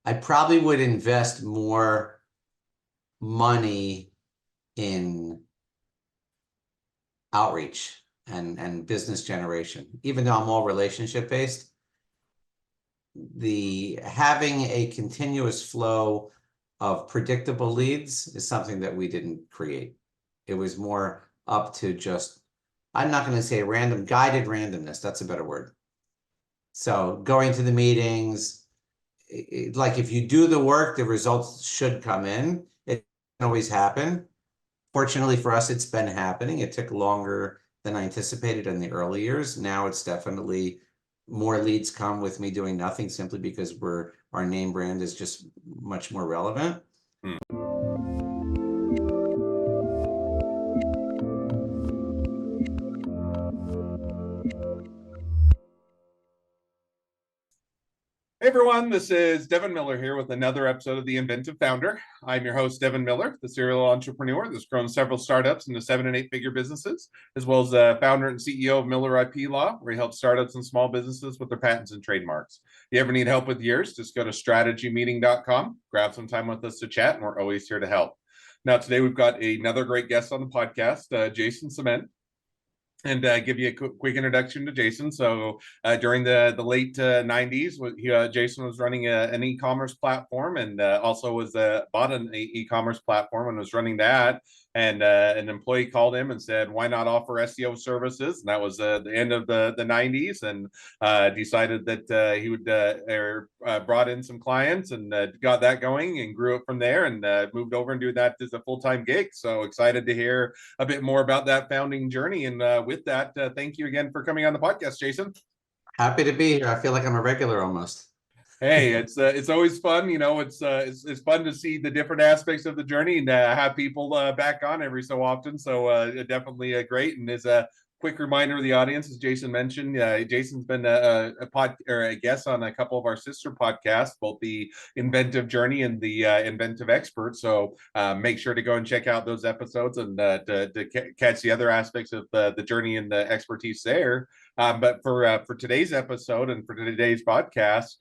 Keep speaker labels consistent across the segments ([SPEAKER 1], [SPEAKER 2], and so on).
[SPEAKER 1] I probably would invest more money in outreach and business generation. Even though I'm all relationship based, the having a continuous flow of predictable leads is something that we didn't create. It was more up to just, I'm not going to say guided randomness. That's a better word. So going to the meetings, like if you do the work, the results should come in. It doesn't always happen. Fortunately for us, it's been happening. It took longer than I anticipated in the early years. Now it's definitely more leads come with me doing nothing simply because our name brand is just much more relevant.
[SPEAKER 2] Hey everyone, this is Devin Miller here with another episode of The Inventive Founder. I'm your host, Devin Miller, the serial entrepreneur that's grown several startups into 7- and 8-figure businesses, as well as the founder and CEO of Miller IP Law, where he helps startups and small businesses with their patents and trademarks. If you ever need help with yours, just go to strategymeeting.com, grab some time with us to chat, and we're always here to help. Now, today we've got another great guest on the podcast, Jason Ciment. And give you a quick introduction to Jason. So during the late 90s, Jason was running an e-commerce platform and also was bought an e-commerce platform and was running that. And an employee called him and said, why not offer SEO services? And that was the end of the 90s, and decided that he would brought in some clients and got that going and grew it from there, and moved over and do that as a full-time gig. So excited to hear a bit more about that founding journey. And with that, thank you again for coming on the podcast, Jason.
[SPEAKER 1] Happy to be here. I feel like I'm a regular almost.
[SPEAKER 2] Hey, it's always fun. You know, it's fun to see the different aspects of the journey and have people back on every so often. So definitely great. And as a quick reminder of the audience, as Jason mentioned, Jason's been a guest on a couple of our sister podcasts, both the Inventive Journey and the Inventive Expert. So make sure to go and check out those episodes and to catch the other aspects of the journey and the expertise there. But for today's episode and for today's podcast,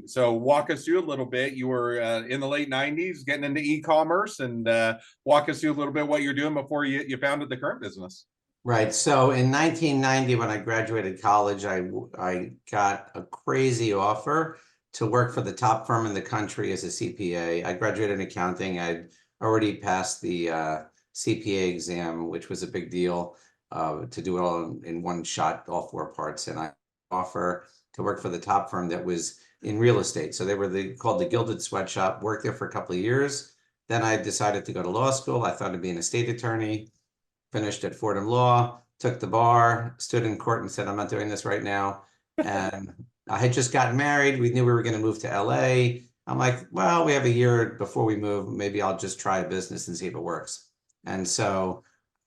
[SPEAKER 2] so walk us through a little bit. You were in the late 90s getting into e-commerce, and walk us through a little bit what you're doing before you founded the current business.
[SPEAKER 1] Right. So in 1990, when I graduated college, I got a crazy offer to work for the top firm in the country as a CPA. I graduated in accounting. I'd already passed the CPA exam, which was a big deal. To do it all in one shot, all 4 parts. And I offer to work for the top firm that was in real estate. So they were called the Gilded Sweatshop, worked there for a couple of years. Then I decided to go to law school. I thought I'd be an estate attorney, finished at Fordham Law, took the bar, stood in court and said, I'm not doing this right now. And I had just gotten married. We knew we were going to move to LA. I'm like, well, we have a year before we move. Maybe I'll just try a business and see if it works. And so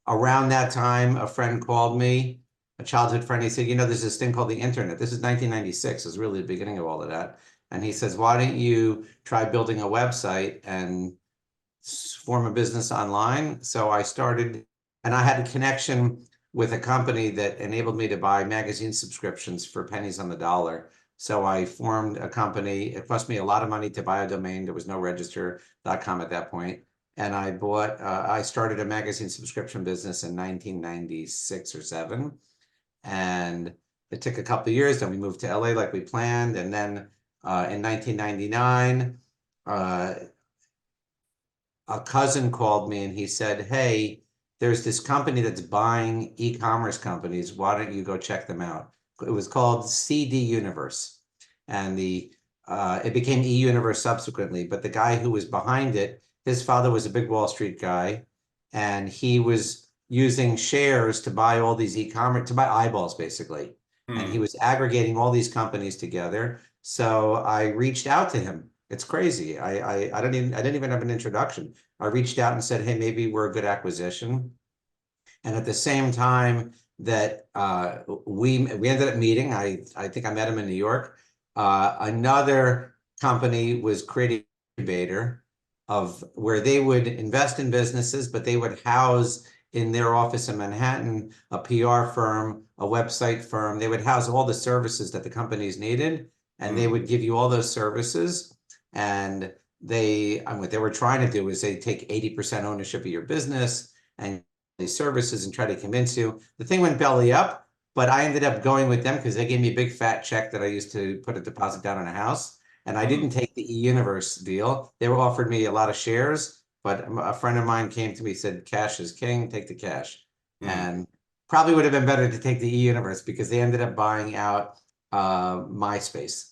[SPEAKER 1] around that time, a friend called me, a childhood friend. He said, you know, there's this thing called the internet. This is 1996. It was really the beginning of all of that. And he says, why don't you try building a website and form a business online? So I started, and I had a connection with a company that enabled me to buy magazine subscriptions for pennies on the dollar. So I formed a company. It cost me a lot of money to buy a domain. There was no register.com at that point. And I started a magazine subscription business in 1996 or 7. And it took a couple of years. Then we moved to LA like we planned. And then in 1999, a cousin called me and he said, hey, there's this company that's buying e-commerce companies. Why don't you go check them out? It was called CD Universe. And it became E-Universe subsequently. But the guy who was behind it, his father was a big Wall Street guy, and he was using shares to buy all these e-commerce, to buy eyeballs, basically. And he was aggregating all these companies together. So I reached out to him. It's crazy. I didn't even have an introduction. I reached out and said, hey, maybe we're a good acquisition. And at the same time that we ended up meeting, I think I met him in New York. Another company was creating an incubator of where they would invest in businesses, but they would house in their office in Manhattan a PR firm, a website firm. They would house all the services that the companies needed, and they would give you all those services. And what they were trying to do is they take 80% ownership of your business and these services and try to convince you. The thing went belly up, but I ended up going with them because they gave me a big fat check that I used to put a deposit down on a house. And I didn't take the e-universe deal. They were offered me a lot of shares, but a friend of mine came to me, said, cash is king, take the cash. And probably would have been better to take the e-universe because they ended up buying out MySpace.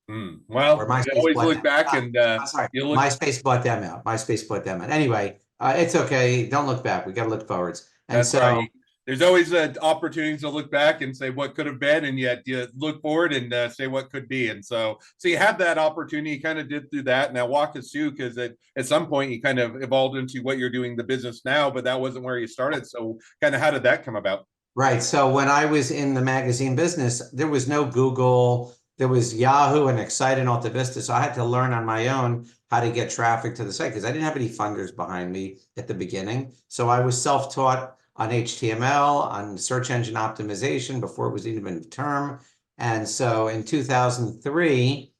[SPEAKER 1] Or
[SPEAKER 2] Well, you
[SPEAKER 1] MySpace
[SPEAKER 2] always
[SPEAKER 1] bought
[SPEAKER 2] look
[SPEAKER 1] them.
[SPEAKER 2] back and
[SPEAKER 1] Sorry,
[SPEAKER 2] you look.
[SPEAKER 1] MySpace bought them out. MySpace bought them out. Anyway, it's okay. Don't look back. We got to look forwards. And
[SPEAKER 2] That's right.
[SPEAKER 1] so,
[SPEAKER 2] There's always opportunities to look back and say what could have been, and yet you look forward and say what could be. And so you had that opportunity. You kind of did through that. Now walk us through, because at some point you kind of evolved into what you're doing the business now, but that wasn't where you started. So kind of how did that come about?
[SPEAKER 1] right. So when I was in the magazine business, there was no Google, there was Yahoo and Excite and Alta Vista. So I had to learn on my own how to get traffic to the site because I didn't have any funders behind me at the beginning. So I was self-taught on HTML, on search engine optimization before it was even a term. And so in 2003,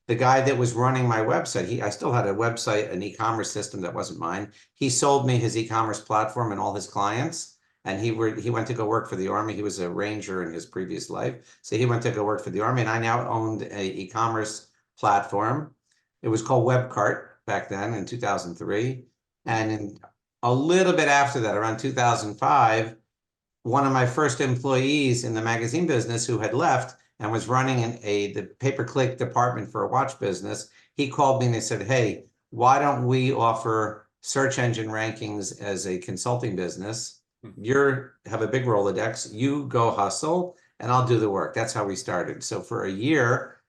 [SPEAKER 1] the guy that was running my website, I still had a website, an e-commerce system that wasn't mine. He sold me his e-commerce platform and all his clients. And he went to go work for the Army. He was a Ranger in his previous life. So he went to go work for the Army. And I now owned a e-commerce platform. It was called Webcart back then in 2003. And a little bit after that, around 2005, one of my first employees in the magazine business who had left and was running the pay-per-click department for a watch business, he called me and they said, hey, why don't we offer search engine rankings as a consulting business? You have a big Rolodex, you go hustle and I'll do the work. That's how we started. So for a year,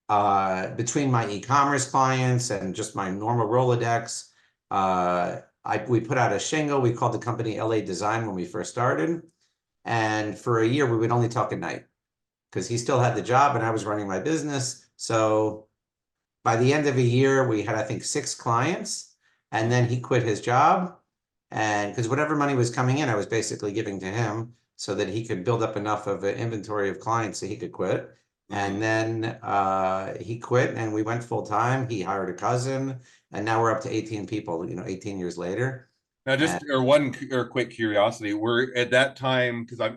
[SPEAKER 1] between my e-commerce clients and just my normal Rolodex, we put out a shingle. We called the company LA Design when we first started. And for a year, we would only talk at night because he still had the job and I was running my business. So by the end of a year, we had, I think, 6 clients. And then he quit his job. And because whatever money was coming in, I was basically giving to him so that he could build up enough of an inventory of clients so he could quit. And then he quit and we went full time. He hired a cousin and now we're up to 18 people, 18 years later.
[SPEAKER 2] Now, just or quick curiosity, we're at that time, because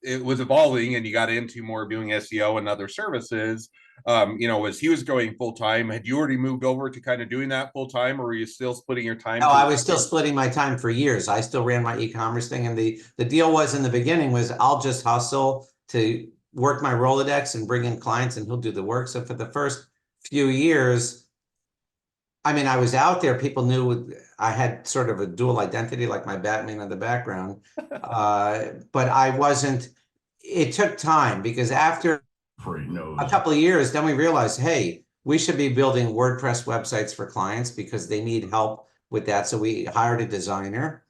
[SPEAKER 2] it was evolving and you got into more doing SEO and other services. As he was going full time, had you already moved over to kind of doing that full time, or were you still splitting your time?
[SPEAKER 1] No, I was still splitting my time for years. I still ran my e-commerce thing. And the deal was in the beginning was I'll just hustle to work my Rolodex and bring in clients and he'll do the work. So for the first few years, I mean, I was out there. People knew I had sort of a dual identity, like my Batman in the background. But I wasn't, it took time because after a couple of years, then we realized, hey, we should be building WordPress websites for clients because they need help with that. So we hired a designer.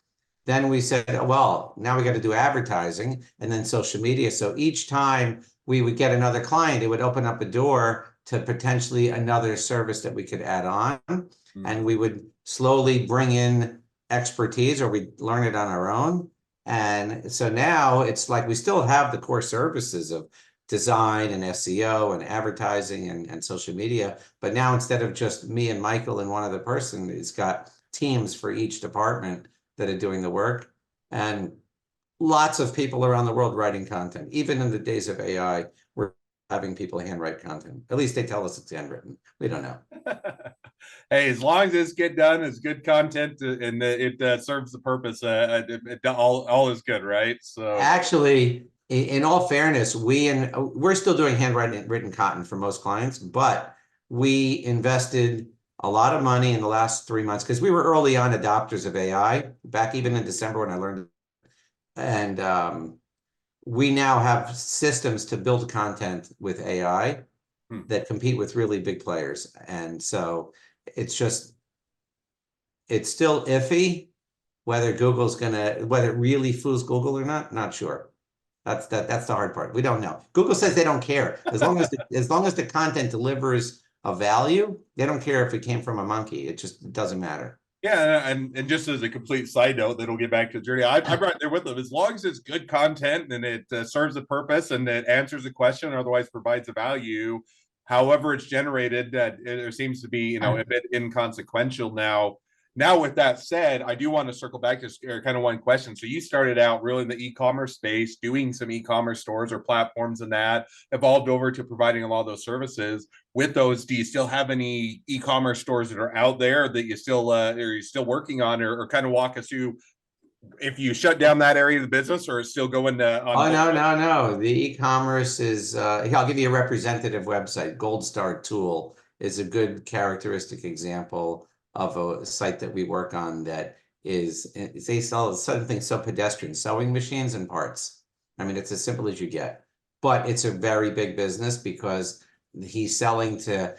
[SPEAKER 1] Then we said, well, now we got to do advertising and then social media. So each time we would get another client, it would open up a door to potentially another service that we could add on. And we would slowly bring in expertise or we learn it on our own. And so now it's like we still have the core services of design and SEO and advertising and social media. But now instead of just me and Michael and one other person, it's got teams for each department that are doing the work. And lots of people around the world writing content. Even in the days of AI, we're having people handwrite content. At least they tell us it's handwritten. We don't know.
[SPEAKER 2] Hey, as long as it's get done, it's good content and it serves the purpose. All is good, right? So
[SPEAKER 1] actually, in all fairness, we're still doing handwritten content for most clients, but we invested a lot of money in the last 3 months because we were early on adopters of AI back even in December when I learned. And we now have systems to build content with AI that compete with really big players. And so it's still iffy whether whether it really fools Google or not sure. That's the hard part. We don't know. Google says they don't care. As long as the content delivers a value, they don't care if it came from a monkey. It just doesn't matter.
[SPEAKER 2] Yeah, and just as a complete side note, then we'll get back to the journey. I'm right there with them. As long as it's good content and it serves a purpose and it answers a question, or otherwise provides a value, however it's generated, it seems to be, you know, a bit inconsequential now. Now, with that said, I do want to circle back to kind of one question. So you started out really in the e-commerce space, doing some e-commerce stores or platforms, and that evolved over to providing a lot of those services. With those, do you still have any e-commerce stores that are out there that you still are you still working on, or kind of walk us through if you shut down that area of the business, or it's still going on?
[SPEAKER 1] Oh, no. The e-commerce is, I'll give you a representative website. Gold Star Tool is a good characteristic example of a site that we work on that is, they sell something so pedestrian, sewing machines and parts. I mean, it's as simple as you get, but it's a very big business because he's selling to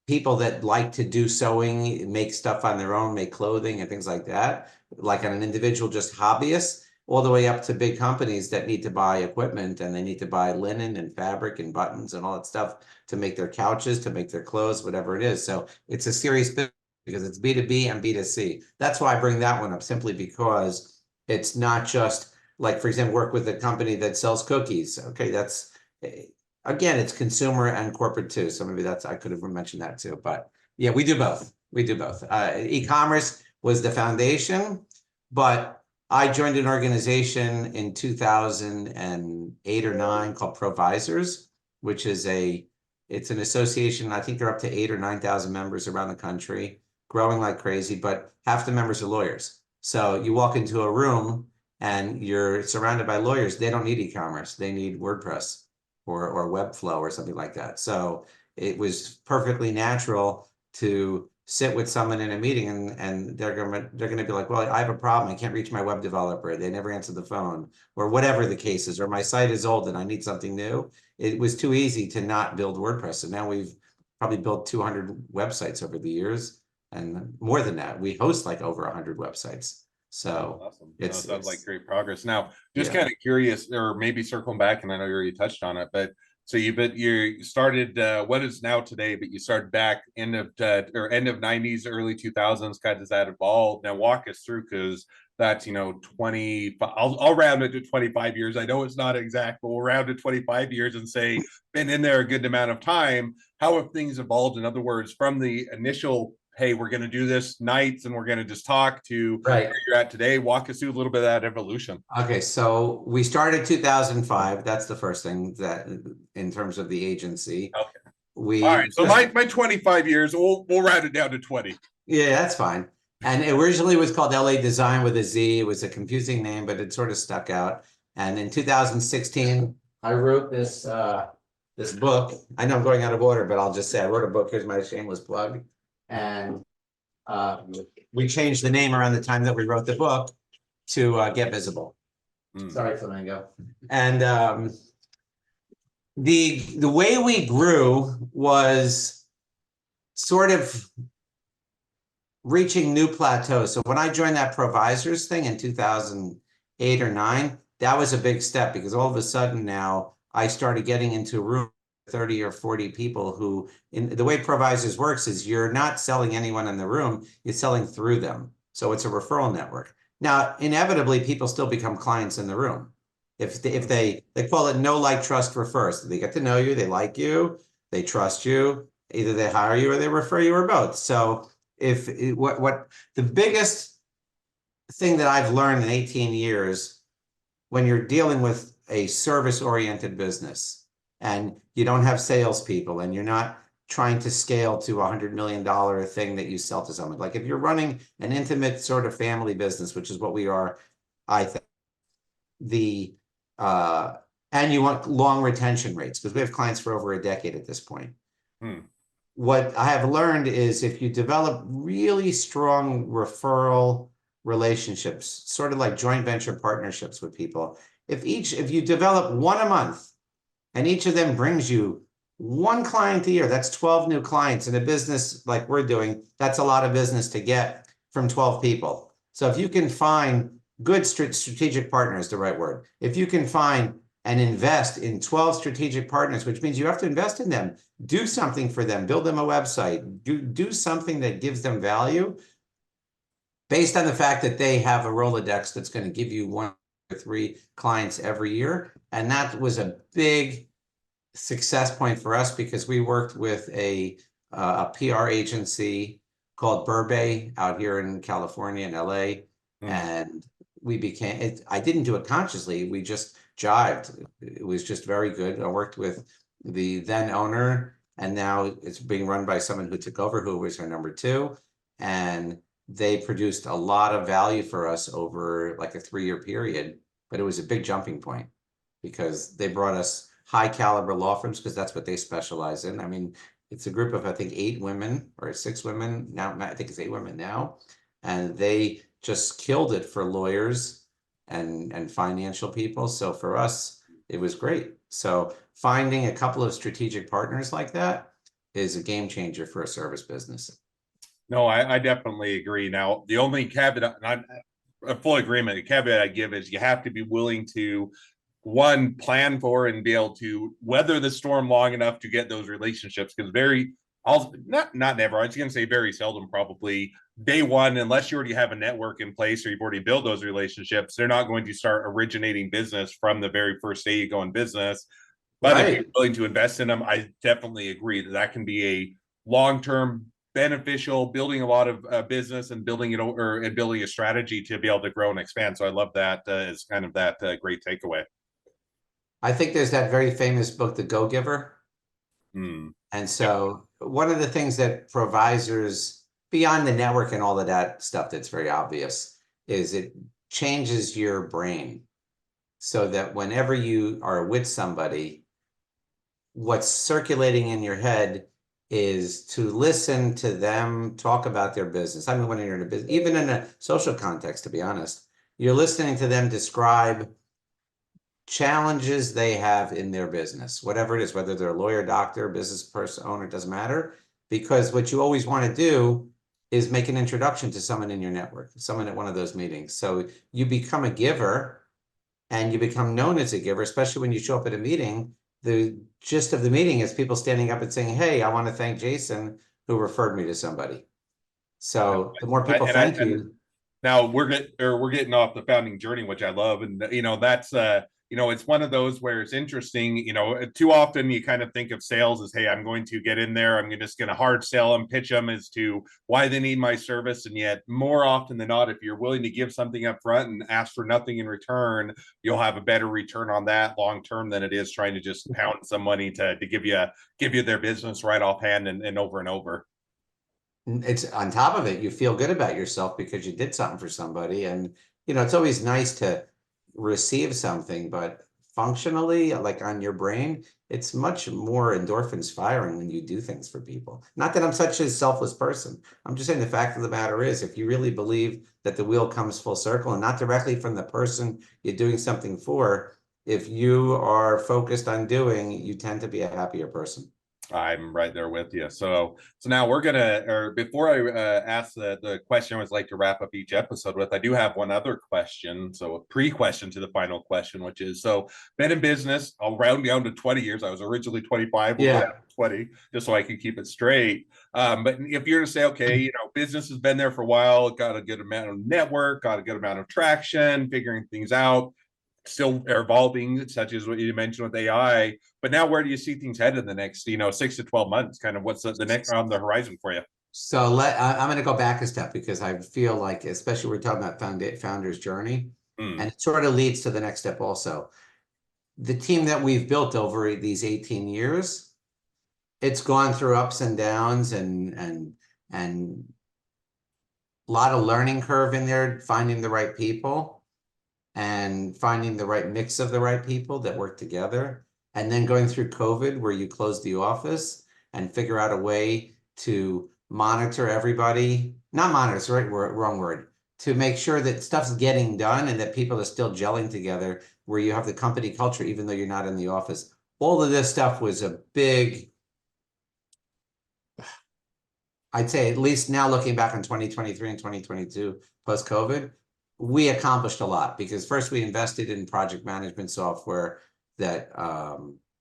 [SPEAKER 1] people that like to do sewing, make stuff on their own, make clothing and things like that, like on an individual, just hobbyists, all the way up to big companies that need to buy equipment and they need to buy linen and fabric and buttons and all that stuff to make their couches, to make their clothes, whatever it is. So it's a serious business because it's B2B and B2C. That's why I bring that one up, simply because it's not just like, for example, work with a company that sells cookies. Okay, that's, again, it's consumer and corporate too. So maybe that's, I could have mentioned that too, but yeah, we do both. We do both. E-commerce was the foundation, but I joined an organization in 2008 or 9 called Provisors, which is it's an association. I think they're up to 8,000 or 9,000 members around the country, growing like crazy, but half the members are lawyers. So you walk into a room and you're surrounded by lawyers. They don't need e-commerce. They need WordPress or Webflow or something like that. So it was perfectly natural to sit with someone in a meeting and they're gonna be like, well, I have a problem. I can't reach my web developer. They never answer the phone, or whatever the case is, or my site is old and I need something new. It was too easy to not build WordPress. So now we've probably built 200 websites over the years, and more than that. We host like over 100 websites. So
[SPEAKER 2] awesome.
[SPEAKER 1] It
[SPEAKER 2] sounds like great progress. Now, just
[SPEAKER 1] yeah.
[SPEAKER 2] kind of curious, or maybe circling back, and I know you already touched on it, but so you started what is now today, but you started back end of 90s, early 2000s. Kind of does that evolve? Now, walk us through, because that's 20. I'll round it to 25 years. I know it's not exact, but we'll round to 25 years and say been in there a good amount of time. How have things evolved? In other words, from the initial, hey, we're going to do this nights and we're going to just talk, to
[SPEAKER 1] Right.
[SPEAKER 2] where you're at today. Walk us through a little bit of that evolution.
[SPEAKER 1] Okay, so we started 2005. That's the first thing, that in terms of the agency.
[SPEAKER 2] Okay.
[SPEAKER 1] We
[SPEAKER 2] All right. So my 25 years, we'll round it down to 20.
[SPEAKER 1] Yeah, that's fine. And it originally was called LA Design with a Z. It was a confusing name, but it sort of stuck out. And in 2016, I wrote this this book. I know I'm going out of order, but I'll just say I wrote a book. Here's my shameless plug. And we changed the name around the time that we wrote the book to Get Visible. Sorry, Flamingo. And the way we grew was sort of reaching new plateaus. So when I joined that Provisors thing in 2008 or 9, that was a big step, because all of a sudden now I started getting into a room 30 or 40 people who, in the way Provisors works, is you're not selling anyone in the room, you're selling through them. So it's a referral network. Now, inevitably, people still become clients in the room. If they call it know, like, trust, refer. So they get to know you, they like you, they trust you, either they hire you or they refer you, or both. So what the biggest thing that I've learned in 18 years, when you're dealing with a service-oriented business and you don't have salespeople and you're not trying to scale to $100 million thing that you sell to someone, like if you're running an intimate sort of family business, which is what we are, I think, and you want long retention rates, because we have clients for over a decade at this point. What I have learned is, if you develop really strong referral relationships, sort of like joint venture partnerships with people, if you develop one a month and each of them brings you one client a year, that's 12 new clients. In a business like we're doing, that's a lot of business to get from 12 people. So if you can find good strategic partners, the right word, if you can find and invest in 12 strategic partners, which means you have to invest in them, do something for them, build them a website, do something that gives them value, based on the fact that they have a Rolodex that's going to give you 1 or 3 clients every year. And that was a big success point for us because we worked with a PR agency called Burbay out here in California and LA.
[SPEAKER 2] Mm.
[SPEAKER 1] And we became it. I didn't do it consciously. We just jived. It was just very good. I worked with the then owner, and now it's being run by someone who took over, who was her number two. And they produced a lot of value for us over like a 3-year period. But it was a big jumping point because they brought us high caliber law firms because that's what they specialize in. I mean, it's a group of, I think, 8 women or 6 women now. I think it's 8 women now, and they just killed it for lawyers and financial people. So for us, it was great. So finding a couple of strategic partners like that is a game changer for a service business.
[SPEAKER 2] No, I definitely agree. Now, the only caveat, and I'm a full agreement, the caveat I give is you have to be willing to, one, plan for and be able to weather the storm long enough to get those relationships. Because I'll not never, I was going to say very seldom, probably day one, unless you already have a network in place or you've already built those relationships, they're not going to start originating business from the very first day you go in business. But if you're
[SPEAKER 1] Right.
[SPEAKER 2] willing to invest in them, I definitely agree that that can be a long-term beneficial, building a lot of business and building it or and building a strategy to be able to grow and expand. So I love that as kind of that great takeaway.
[SPEAKER 1] I think there's that very famous book, The Go-Giver.
[SPEAKER 2] Hmm.
[SPEAKER 1] And
[SPEAKER 2] Yep.
[SPEAKER 1] so one of the things that provisors, beyond the network and all of that stuff that's very obvious, is it changes your brain so that whenever you are with somebody, what's circulating in your head is to listen to them talk about their business. I mean, when you're in a business, even in a social context, to be honest, you're listening to them describe challenges they have in their business, whatever it is, whether they're a lawyer, doctor, business person, owner, it doesn't matter. Because what you always want to do is make an introduction to someone in your network, someone at one of those meetings. So you become a giver and you become known as a giver, especially when you show up at a meeting. The gist of the meeting is people standing up and saying, "Hey, I want to thank Jason who referred me to somebody." So the more people thank
[SPEAKER 2] And
[SPEAKER 1] you,
[SPEAKER 2] now we're getting off the founding journey, which I love, and that's it's one of those where it's interesting. Too often you kind of think of sales as, hey, I'm going to get in there, I'm just going to hard sell them, pitch them as to why they need my service, and yet more often than not, if you're willing to give something up front and ask for nothing in return, you'll have a better return on that long term than it is trying to just pound some money to give you their business right offhand and over and over.
[SPEAKER 1] it's on top of it, you feel good about yourself because you did something for somebody. And, it's always nice to receive something, but functionally, like on your brain, it's much more endorphins firing when you do things for people. Not that I'm such a selfless person. I'm just saying the fact of the matter is, if you really believe that the wheel comes full circle and not directly from the person you're doing something for, if you are focused on doing, you tend to be a happier person.
[SPEAKER 2] I'm right there with you. So now we're gonna, or before I ask the question I always like to wrap up each episode with, I do have one other question. So a pre-question to the final question, which is, so been in business, I'll round down to 20 years. I was originally 25, we'll go down
[SPEAKER 1] Yeah.
[SPEAKER 2] to 20, just so I can keep it straight. But if you're to say, okay, business has been there for a while, got a good amount of network, got a good amount of traction, figuring things out, still evolving, such as what you mentioned with AI. But now, where do you see things headed in the next, 6 to 12 months? Kind of what's the next on the horizon for you?
[SPEAKER 1] So I'm going to go back a step because I feel like, especially we're talking about founder's journey,
[SPEAKER 2] Hmm.
[SPEAKER 1] and it sort of leads to the next step also. The team that we've built over these 18 years, it's gone through ups and downs and a lot of learning curve in there, finding the right people and finding the right mix of the right people that work together. And then going through COVID, where you close the office and figure out a way to monitor everybody, not monitor, it's the wrong word, to make sure that stuff's getting done and that people are still gelling together, where you have the company culture, even though you're not in the office. All of this stuff was a big, I'd say, at least now looking back on 2023 and 2022 post COVID, we accomplished a lot because first we invested in project management software that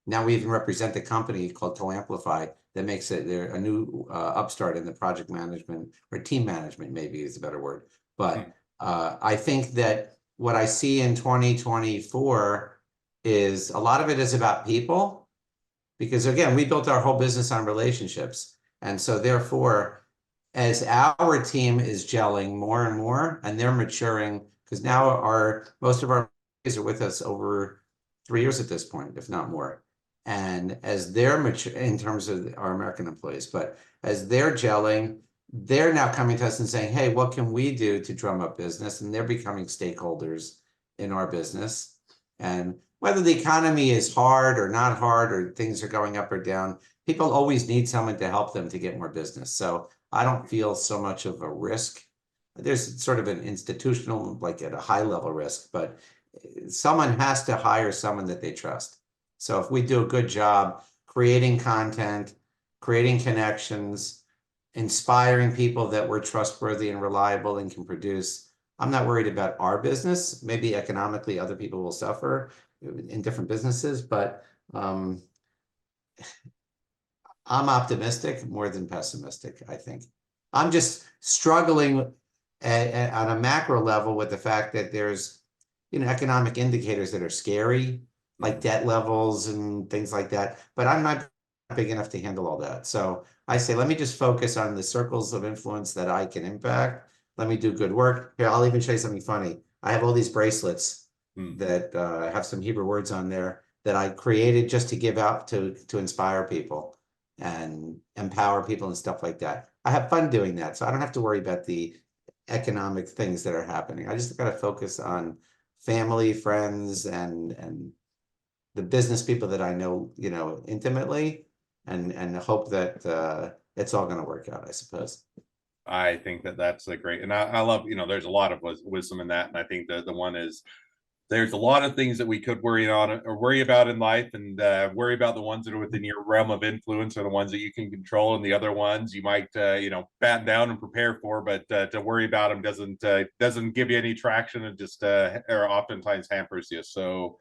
[SPEAKER 1] now we even represent a company called Co-Amplify that makes it a new upstart in the project management or team management, maybe is a better word. But I think that what I see in 2024 is a lot of it is about people. because again, we built our whole business on relationships. And so therefore, as our team is gelling more and more and they're maturing, because now most of our employees are with us over 3 years at this point, if not more. And as they're mature in terms of our American employees, but as they're gelling, they're now coming to us and saying, hey, what can we do to drum up business? And they're becoming stakeholders in our business. And whether the economy is hard or not hard, or things are going up or down, people always need someone to help them to get more business. So I don't feel so much of a risk. There's sort of an institutional, like at a high level risk, but someone has to hire someone that they trust. So if we do a good job creating content, creating connections, inspiring people that we're trustworthy and reliable and can produce, I'm not worried about our business. Maybe economically other people will suffer in different businesses, but I'm optimistic more than pessimistic, I think. I'm just struggling on a macro level with the fact that there's, economic indicators that are scary, like debt levels and things like that. But I'm not big enough to handle all that. So I say, let me just focus on the circles of influence that I can impact. Let me do good work. Here, I'll even show you something funny. I have all these bracelets that have some Hebrew words on there that I created just to give out to inspire people and empower people and stuff like that. I have fun doing that, so I don't have to worry about the economic things that are happening. I just got to focus on family, friends, and the business people that I know, intimately, and hope that it's all going to work out, I suppose.
[SPEAKER 2] I think that that's a great, and I love, there's a lot of wisdom in that. And I think that the one is, there's a lot of things that we could worry on or worry about in life, and worry about the ones that are within your realm of influence, or the ones that you can control, and the other ones you might batten down and prepare for, but to worry about them doesn't give you any traction, and just or oftentimes hampers you. So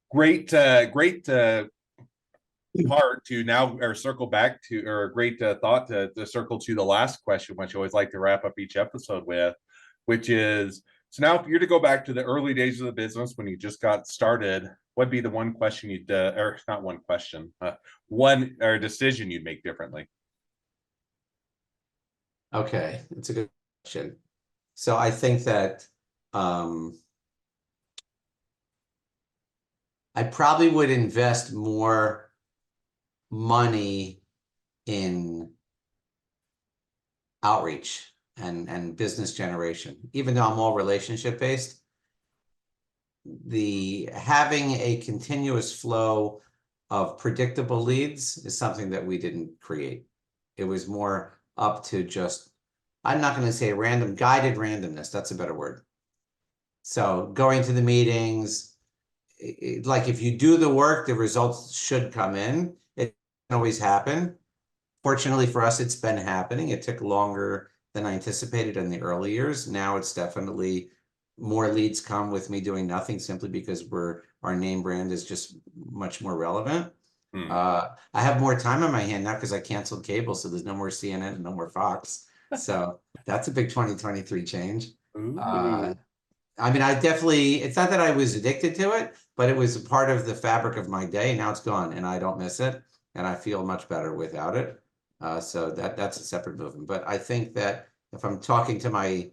[SPEAKER 2] great part to now, or circle back to, or a great thought to circle to the last question, which I always like to wrap up each episode with, which is, so now if you're to go back to the early days of the business when you just got started, what'd be the one question you'd, or not one question, one or decision you'd make differently?
[SPEAKER 1] Okay, it's a good question. So I think that I probably would invest more money in outreach and business generation, even though I'm all relationship based. The having a continuous flow of predictable leads is something that we didn't create. It was more up to just, I'm not going to say guided randomness. That's a better word. So going to the meetings, like if you do the work, the results should come in. It doesn't always happen. Fortunately for us, it's been happening. It took longer than I anticipated in the early years. Now it's definitely more leads come with me doing nothing, simply because our name brand is just much more relevant. I have more time on my hand now because I canceled cable, so there's no more CNN and no more Fox. So that's a big 2023 change. I mean, it's not that I was addicted to it, but it was a part of the fabric of my day. Now it's gone and I don't miss it. And I feel much better without it. So that's a separate movement. But I think that if I'm talking to my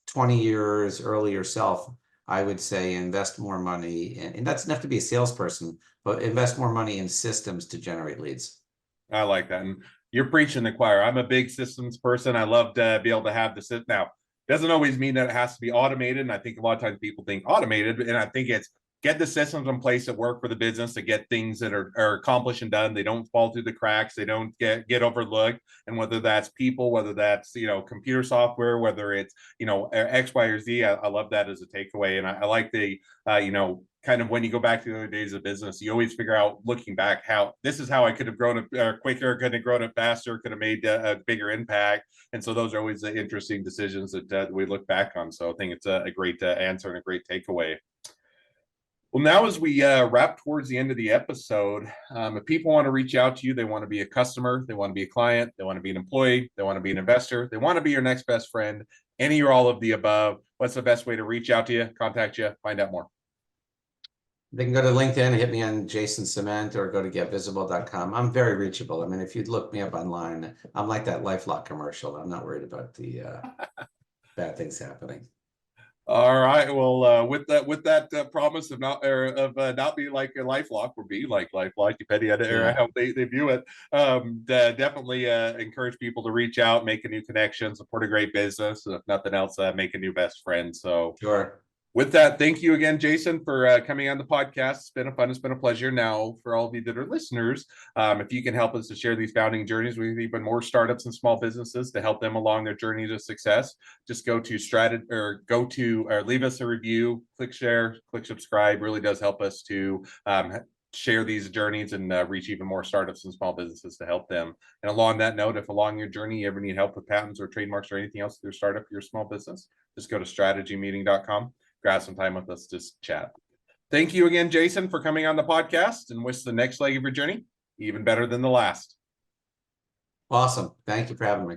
[SPEAKER 1] 20 years earlier self, I would say invest more money, and that's enough to be a salesperson, but invest more money in systems to generate leads.
[SPEAKER 2] I like that. And you're preaching the choir. I'm a big systems person. I love to be able to have the sit now. Doesn't always mean that it has to be automated. And I think a lot of times people think automated, and I think it's get the systems in place that work for the business to get things that are accomplished and done. They don't fall through the cracks. They don't get overlooked. And whether that's people, whether that's, computer software, whether it's, X, Y, or Z, I love that as a takeaway. And I like the, kind of when you go back to the other days of business, you always figure out, looking back, how this is how I could have grown it quicker, could have grown it faster, could have made a bigger impact. And so those are always the interesting decisions that we look back on. So I think it's a great answer and a great takeaway. Well, now as we wrap towards the end of the episode, if people want to reach out to you, they want to be a customer, they want to be a client, they want to be an employee, they want to be an investor, they want to be your next best friend, any or all of the above, what's the best way to reach out to you, contact you, find out more?
[SPEAKER 1] They can go to LinkedIn, hit me on Jason Ciment, or go to getvisible.com. I'm very reachable. I mean, if you'd look me up online, I'm like that LifeLock commercial. I'm not worried about the bad things happening.
[SPEAKER 2] All right. Well, with that promise of not be like a LifeLock or be like LifeLock, depending on how they view it. Definitely encourage people to reach out, make a new connection, support a great business. If nothing else, make a new best friend. So
[SPEAKER 1] Sure.
[SPEAKER 2] with that, thank you again, Jason, for coming on the podcast. It's been a pleasure. Now, for all of you that are listeners, if you can help us to share these founding journeys with even more startups and small businesses to help them along their journey to success, just go to or leave us a review, click share, click subscribe. Really does help us to share these journeys and reach even more startups and small businesses to help them. And along that note, if along your journey you ever need help with patents or trademarks or anything else with your startup, your small business, just go to strategymeeting.com. Grab some time with us, just chat. Thank you again, Jason, for coming on the podcast, and wish the next leg of your journey even better than the last.
[SPEAKER 1] Awesome. Thank you for having me.